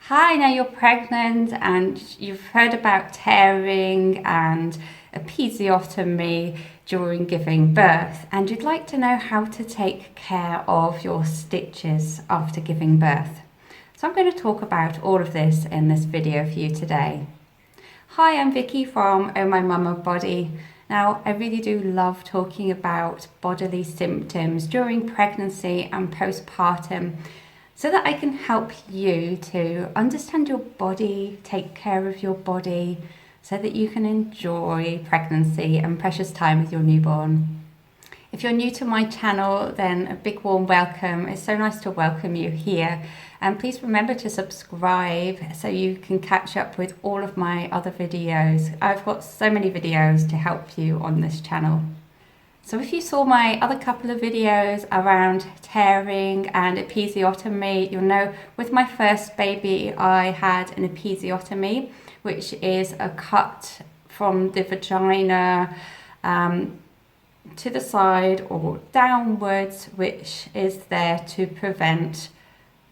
Hi, now you're pregnant and you've heard about tearing and episiotomy during giving birth, and you'd like to know how to take care of your stitches after giving birth. So I'm going to talk about all of this in this video for you today. Hi, I'm Vicki from Oh My Mama Body. Now, I really do love talking about bodily symptoms during pregnancy and postpartum, so that I can help you to understand your body, take care of your body, so that you can enjoy pregnancy and precious time with your newborn. If you're new to my channel, then a big warm welcome. It's so nice to welcome you here. And please remember to subscribe so you can catch up with all of my other videos. I've got so many videos to help you on this channel. So if you saw my other couple of videos around tearing and episiotomy, you'll know with my first baby I had an episiotomy, which is a cut from the vagina to the side or downwards, which is there to prevent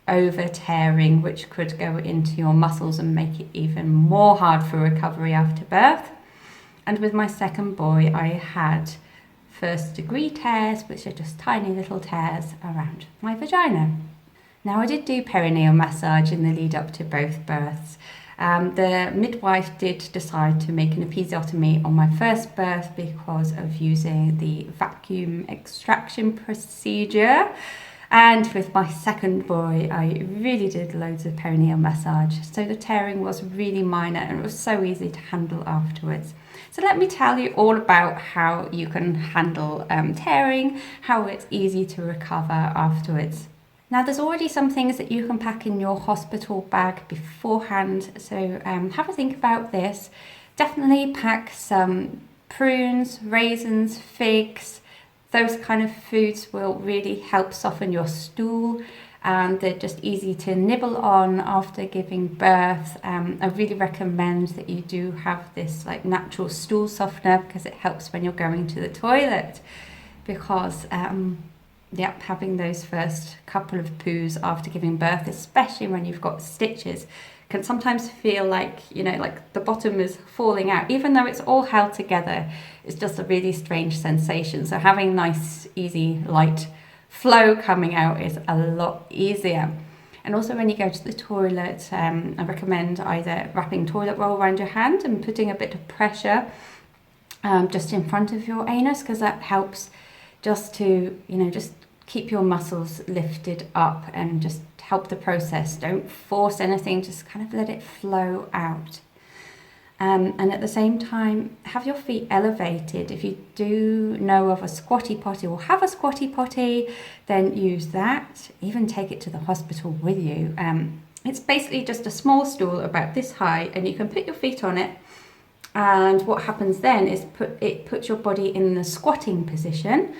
over tearing, which could go into your muscles and make it even more hard for recovery after birth. And with my second boy, I had first degree tears, which are just tiny little tears around my vagina. Now, I did do perineal massage in the lead up to both births. The midwife did decide to make an episiotomy on my first birth because of using the vacuum extraction procedure. And with my second boy, I really did loads of perineal massage. So the tearing was really minor and it was so easy to handle afterwards. So let me tell you all about how you can handle tearing, how it's easy to recover afterwards. Now, there's already some things that you can pack in your hospital bag beforehand. So have a think about this. Definitely pack some prunes, raisins, figs. Those kind of foods will really help soften your stool, and they're just easy to nibble on after giving birth. I really recommend that you do have this like natural stool softener because it helps when you're going to the toilet, because having those first couple of poos after giving birth, especially when you've got stitches, can sometimes feel like, like the bottom is falling out, even though it's all held together. It's just a really strange sensation. So having nice, easy, light flow coming out is a lot easier. And also when you go to the toilet, I recommend either wrapping toilet roll around your hand and putting a bit of pressure just in front of your anus, because that helps just to, just keep your muscles lifted up and just help the process. Don't force anything, just kind of let it flow out. And at the same time, have your feet elevated. If you do know of a squatty potty or have a squatty potty, then use that. Even take it to the hospital with you. It's basically just a small stool about this high, and you can put your feet on it. And what happens then is it puts your body in the squatting position.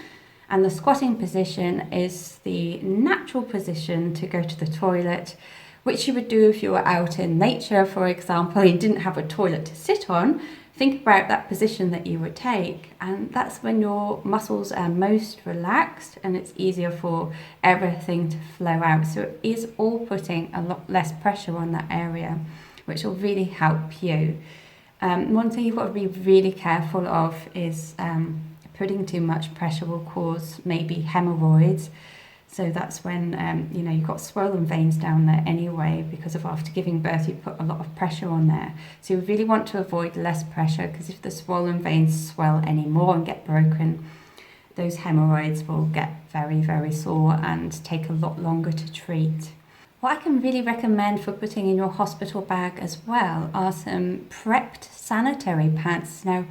And the squatting position is the natural position to go to the toilet, which you would do if you were out in nature, for example, and didn't have a toilet to sit on. Think about that position that you would take, and that's when your muscles are most relaxed and it's easier for everything to flow out. So it is all putting a lot less pressure on that area, which will really help you. One thing you've got to be really careful of is putting too much pressure will cause maybe hemorrhoids. So that's when, you've got swollen veins down there anyway, because of after giving birth, you put a lot of pressure on there. So you really want to avoid less pressure, because if the swollen veins swell anymore and get broken, those hemorrhoids will get very, very sore and take a lot longer to treat. What I can really recommend for putting in your hospital bag as well are some prepped sanitary pads. Now,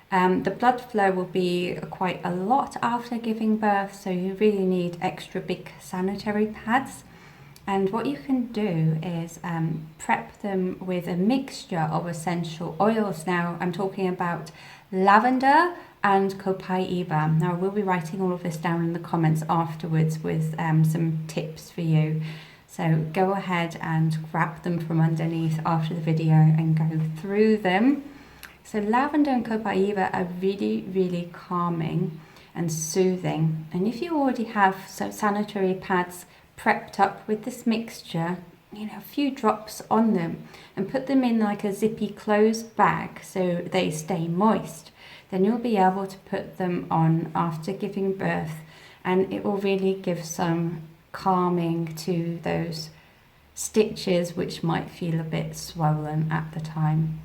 the blood flow will be quite a lot after giving birth, so you really need extra big sanitary pads. And what you can do is prep them with a mixture of essential oils. Now, I'm talking about lavender and copaiba. Now, I will be writing all of this down in the comments afterwards with some tips for you. So go ahead and grab them from underneath after the video and go through them. So lavender and copaiba are really, really calming and soothing. And if you already have some sanitary pads prepped up with this mixture, a few drops on them and put them in like a zippy closed bag so they stay moist. Then you'll be able to put them on after giving birth, and it will really give some calming to those stitches which might feel a bit swollen at the time.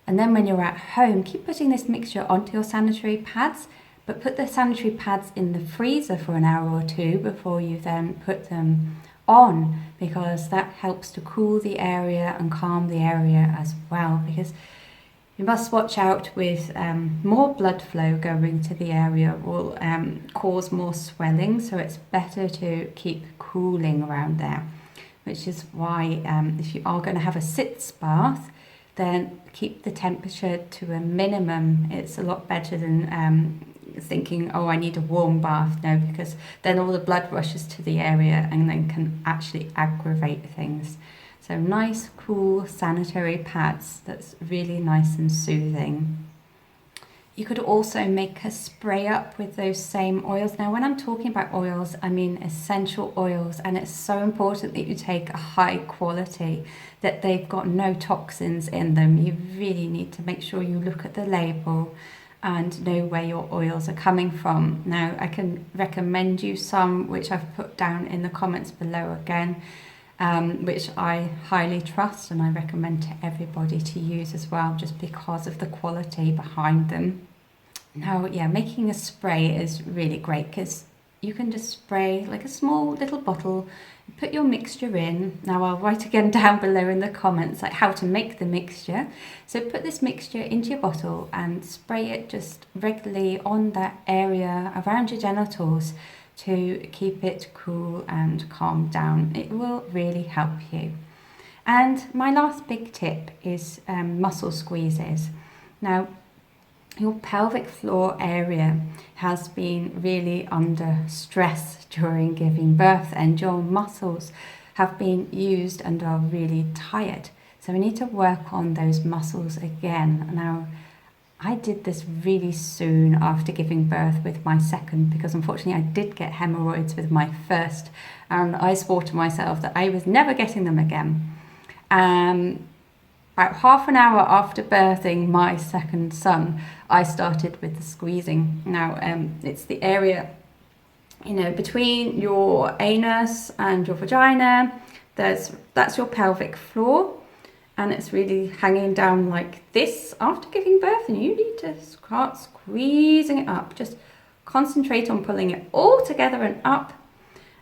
And then when you're at home, keep putting this mixture onto your sanitary pads, but put the sanitary pads in the freezer for an hour or two before you then put them on, because that helps to cool the area and calm the area as well, because you must watch out with more blood flow going to the area will cause more swelling, so it's better to keep cooling around there, which is why if you are going to have a sitz bath, then keep the temperature to a minimum. It's a lot better than thinking, oh, I need a warm bath. No, because then all the blood rushes to the area and then can actually aggravate things. So nice, cool sanitary pads that's really nice and soothing. You could also make a spray up with those same oils. Now, when I'm talking about oils, I mean essential oils, and it's so important that you take a high quality, that they've got no toxins in them. You really need to make sure you look at the label and know where your oils are coming from. Now, I can recommend you some which I've put down in the comments below again, which I highly trust and I recommend to everybody to use as well, just because of the quality behind them. Now, yeah, making a spray is really great because you can just spray like a small little bottle, put your mixture in. Now I'll write again down below in the comments like how to make the mixture. So put this mixture into your bottle and spray it just regularly on that area around your genitals to keep it cool and calm down. It will really help you. And my last big tip is muscle squeezes. Now, your pelvic floor area has been really under stress during giving birth, and your muscles have been used and are really tired. So we need to work on those muscles again. Now, I did this really soon after giving birth with my second, because unfortunately I did get hemorrhoids with my first, and I swore to myself that I was never getting them again. About half an hour after birthing my second son, I started with the squeezing. Now, it's the area, between your anus and your vagina. That's your pelvic floor, and it's really hanging down like this after giving birth, and you need to start squeezing it up. Just concentrate on pulling it all together and up.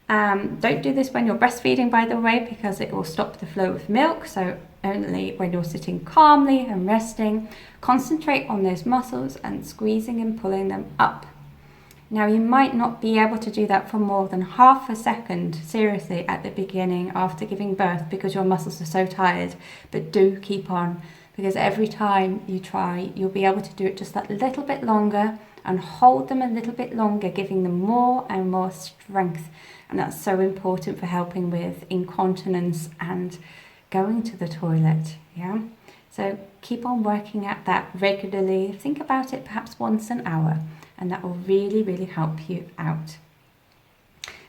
Don't do this when you're breastfeeding, by the way, because it will stop the flow of milk. So only when you're sitting calmly and resting, concentrate on those muscles and squeezing and pulling them up. Now, you might not be able to do that for more than half a second, seriously, at the beginning after giving birth, because your muscles are so tired, but do keep on, because every time you try, you'll be able to do it just that little bit longer and hold them a little bit longer, giving them more and more strength. And that's so important for helping with incontinence and going to the toilet, yeah? So keep on working at that regularly. Think about it perhaps once an hour, and that will really, really help you out.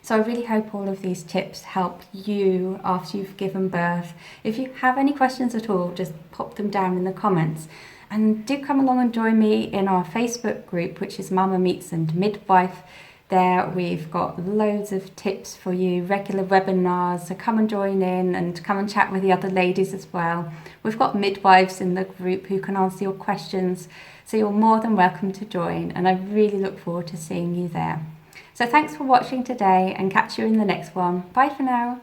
So I really hope all of these tips help you after you've given birth. If you have any questions at all, just pop them down in the comments. And do come along and join me in our Facebook group, which is Mama Meets and Midwife. There we've got loads of tips for you, regular webinars, so come and join in and come and chat with the other ladies as well. We've got midwives in the group who can answer your questions, so you're more than welcome to join, and I really look forward to seeing you there. So thanks for watching today, and catch you in the next one. Bye for now.